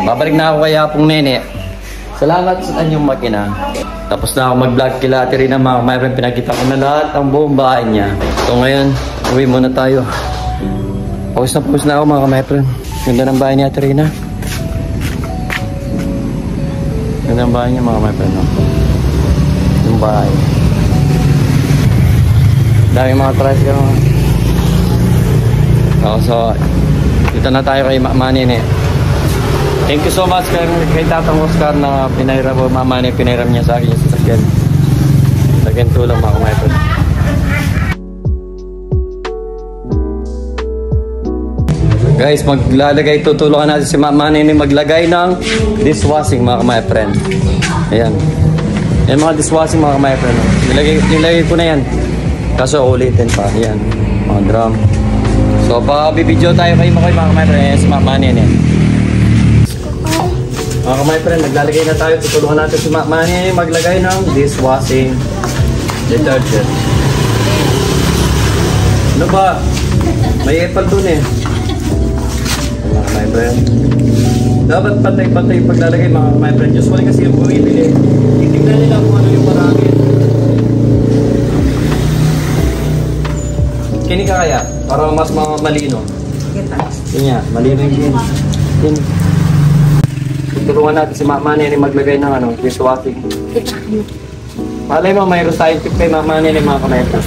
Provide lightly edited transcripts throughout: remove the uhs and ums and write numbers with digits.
Babalik na ako kay Apong Nene. Salamat sa inyong makina. Tapos na ako mag-vlog kila Terina mga kamaypren. Pinakita ko na lahat ang buong bahay niya. So ngayon, uwi muna tayo. Pawis na ako mga kamaypren. Ganda ng bahay niya Terina. Ganda ng bahay niya mga kamaypren. No? Yung bahay. Dami mga tricycle. So, dito na tayo kay Mama Nene. Thank you so much kay Tatang Oscar na pinairam mo, Mama Nene, pinairam niya sa akin yung sasakyan. Sasakyan tulong mga kamaypren. Guys, tutulungan natin si Mama Nene maglagay ng dishwashing mga kamaypren. Ayan. Yan mga dishwashing mga kamaypren. Nilagay ko na yan. Kaso ulitin pa. Ayan. Mga drum. So, pa-bibidyo tayo kayo mga kamaypren. Si Mama Nene. Mga kamaypren, naglalagay na tayo. Tutulungan natin si Mama Nene maglagay ng dishwashing detergent. Ano ba? May epal dun eh. Mga kamaypren. Dapat patay-patay paglalagay mga kamaypren. Usually kasi yung bumibili, titignan nila kung ano yung marami. Kini ka kaya? Para mas malino. Kanya, malino yung kin. Tulungan natin si Mama Nene maglagay ng dishwashing. Malay mo, mayroon tayong tip kay Mama Nene mga kamaypren.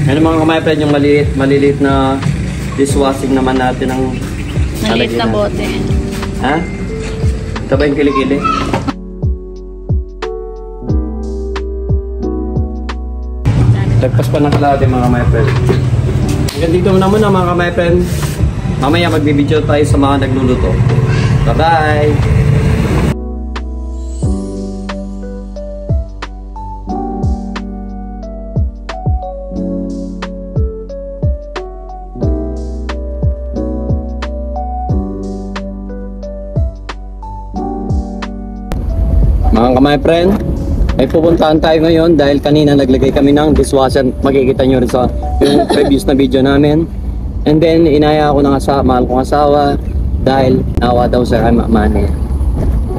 Ano mga kamaypren yung maliliit na dishwashing naman natin ang maliit na bote. Ha? Ito ba yung kilikili? Lagpas pa ng kalahati mga kamaypren. Hanggang dito muna mga kamaypren. Mamaya magbibideo tayo sa mga nagluluto. Bye-bye! Mga kamaypren, may pupuntahan tayo ngayon dahil kanina naglagay kami ng dishwasher. Makikita nyo rin sa yung previous na video namin. And then inaya ako ng mahal kong asawa dahil nawa daw sa Mama Nene.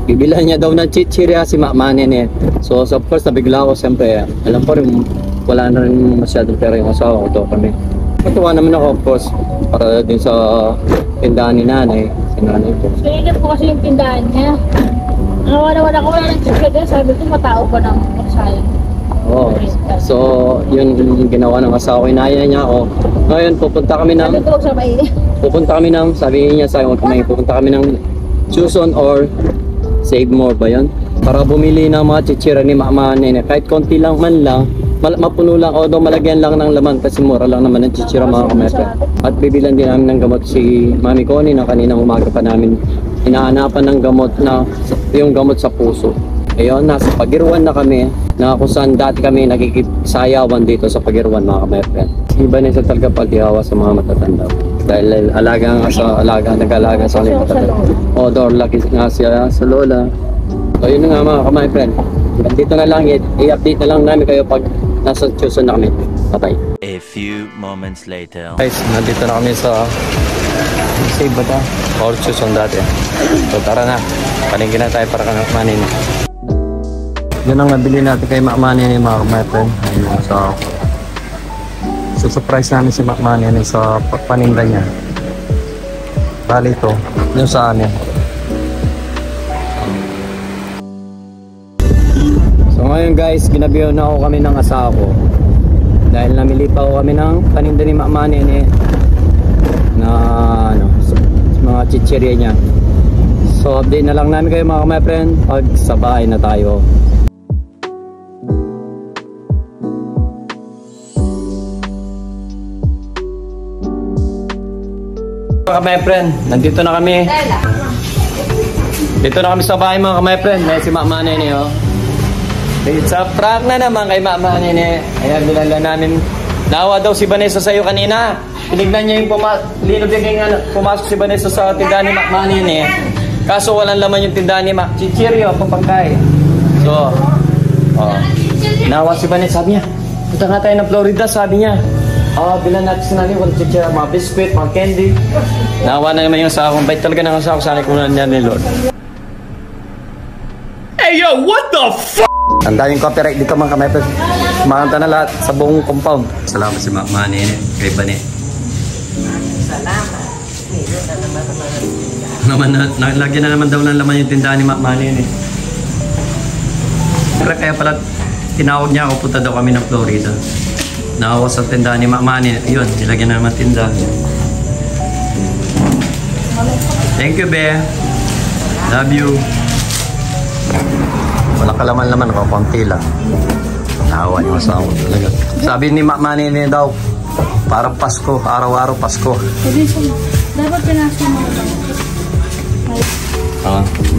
Bibilan niya daw ng chichirya si Mama Nene. So of course nabigla ako siyempre. Alam ko rin wala na rin masyadong pera yung asawa ko. Ito kami. Matuwa naman ako of course para din sa tindahan ni nanay. Si nanay po. So yun po kasi yung tindahan niya. Wala ko ng chichirya. Sabi ko matao pa ng sayang. Oh, so yun yung ginawa ng asawa ko, inaya niya ako. Ngayon pupunta kami ng sabi niya sa akin, pupunta kami ng Chuson or Save More ba yun? Para bumili ng mga chichira ni Mama Nene, kahit konti lang man lang, mapuno lang o malagyan lang ng laman kasi mura lang naman ng chichira mga kamaypren. At bibilan din namin ng gamot si Mami Connie na kaninang umaga pa namin inaanapan ng gamot na yung gamot sa puso. Ayun, nasa Pagirwan na kami, na kung saan dati kami nakikisayawan dito sa Pagirwan mga kamaypren. Iba na sa talaga pagdihawa sa mga matatanda. Dahil nag-alaga sa mga matatanda. O, laki nga siya sa lola. So yun nga mga kamaypren. Dito na lang, i-update na lang namin kayo pag nasa Chuson na kami. Bye-bye. A few moments later. Guys, nandito na kami sa Save ba ito? Or Chuson dati. So tara na, palingin na tayo para kanakmanin. Yan ang nabili natin kay Mama Nene mga kamaypren. So surprise namin si Mama Nene sa paninda niya. Bali ito, yung sa amin. So ngayon guys, ginabiyo na ako kami ng asawa ko. Dahil namili pa ako kami ng paninda ni Mama Nene na sa mga chichirya niya. So update na lang namin kayo mga kamaypren pag sa bahay na tayo. Mga kamaypren, nandito na kami. Dito na kami sa bahay mga kamaypren. May si Mama Nene oh. It's a prank na naman kay Mama Nene. Ayan, nilala namin. Nawa daw si Vanessa sa'yo kanina. Tinignan niya yung pumasok si Vanessa sa tindahan ni Mama Nene. Kaso walang laman yung tindahan ni Chichiryo, papagkay. So, nawa si Vanessa, sabi niya, punta nga tayo ng Florida, sabi niya. Bilan natin sinali, walang chicha, mga biscuit, mga candy. Nakawa na naman yung asawa ko. Bait talaga ng asawa ko, sana kung niya ni Lord. Hey yo, what the fuck? Ang daming copyright dito mga kamay. Makanta na lahat sa buong compound. Salamat si Mama Nene, kay Bane. Lagi na naman daw ng laman yung tindahan ni Mama Nene. Kaya pala tinawag niya ako, punta daw kami ng Florida. Nakawa sa tindahan ni Mama Nene. Yun, nilagyan na naman tindahan. Thank you, Be. Love you. Walang kalaman-laman ako, konti lang. Nakawa yung asawa ko talaga. Sabi ni Mama Nene daw, parang Pasko, araw-araw Pasko. Dapat pinasa mo.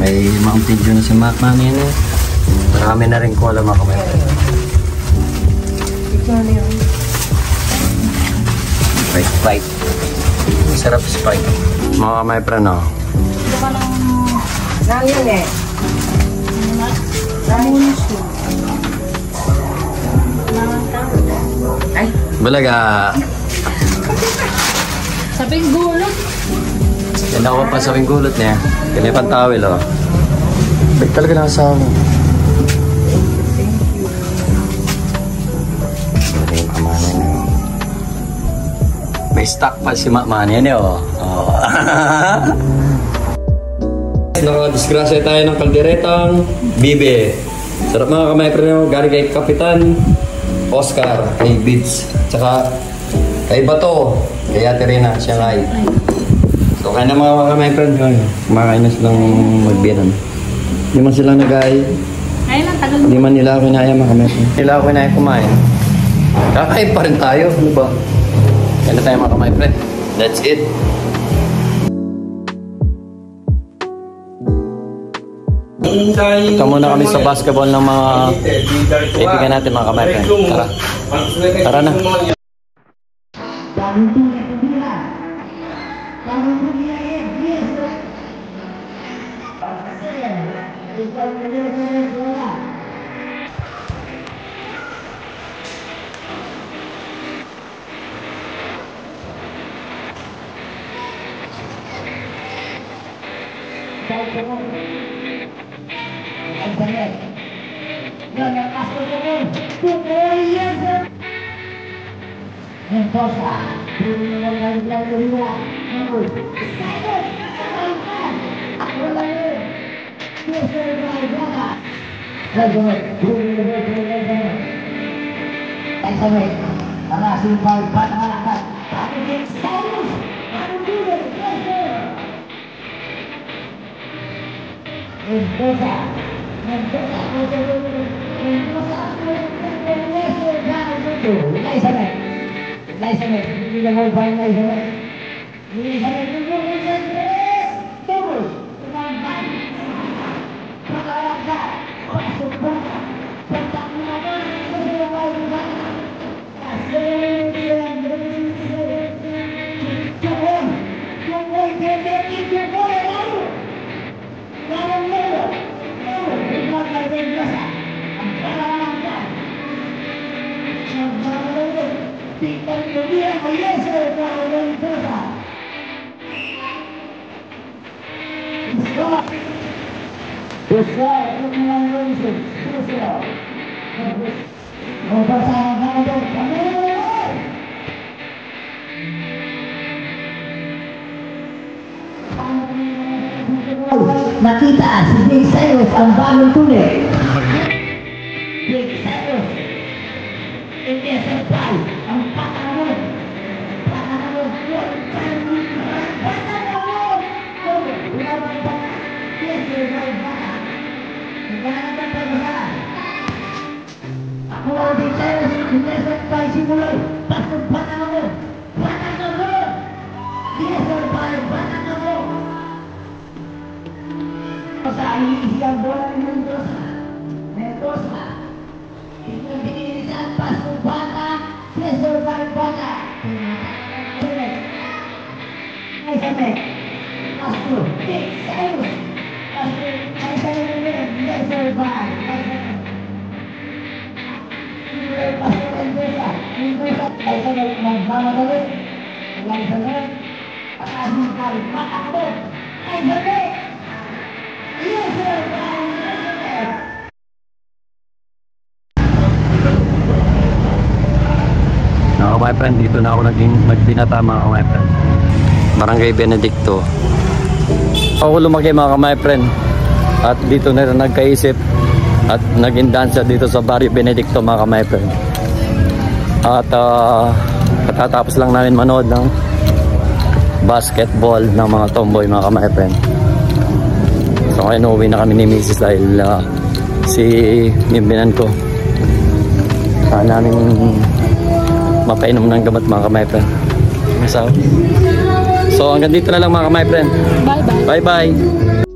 May Mountain Dew na si Mama Nene. Marami na rin ko alam ako may. Sprite. Masarap Sprite. Mga may friend, no? Nang yun eh. Ay, Bulaga. Sabing gulong. Yan ako pa sa gulot niya. Kanya pang tawil, oh. Bait talaga na asawa mo. May stock pa si Mama Nene, oh. Nakadisgrasya tayo ng kalderetang Bibe. Sarap mga kamay pero galing kay Kapitan Oscar, kay Bids, tsaka kay Bato, kay Ate Rina, siya ngay. So kaya na mga kamay friend, kumakain na silang magbiyanan. Hindi man sila nagay. Ayun lang, tagal mo. Hindi man nila ako inaya mga kamay friend. Nila ako inaya kumain. Kakain pa rin tayo, ano ba? Kaya na tayo mga kamay friend. That's it. Ito muna kami sa basketball ng mga kaibigan natin mga kamay friend. Tara. Tara na. nakita si Big Cyrus ang bagong tunay. Big Cyrus. Hindi sa pal. Ang patangon. Patangon. Patangon. Laban pa. Yes, you're right back. Naganapan pa ba? Ako ang Big Cyrus. Hindi sa pal simulay. Patangon. Patangon. Yes, you're right. Patangon. Sa iisang bola ng Mendoza. Inyong binilisan, Pastor Bata, Cesar Barbata. Ay sabi, Pastor, Big Cyrus. Pastor, ay sabi namin, Cesar Barbata. Pastor Mendoza, ay sabi, nagmamadali. Walang sagot. At ating kalpatakbo ay mali. Yes, sir, yes. Mga my friend, dito na ako nagbinata mga my friend. Barangay Benedicto. Ako lumaki mga my friend. At dito na rin nagkaisip at naging dancer dito sa Barrio Benedicto mga my friend. At katatapos lang namin manood ng basketball ng mga tomboy mga my friend. So ngayon uwi na kami ni Mrs. dahil si bimbinan ko namin mapainom ng gamot mga my friend. So hanggang dito na lang mga my friend. Bye bye. Bye bye.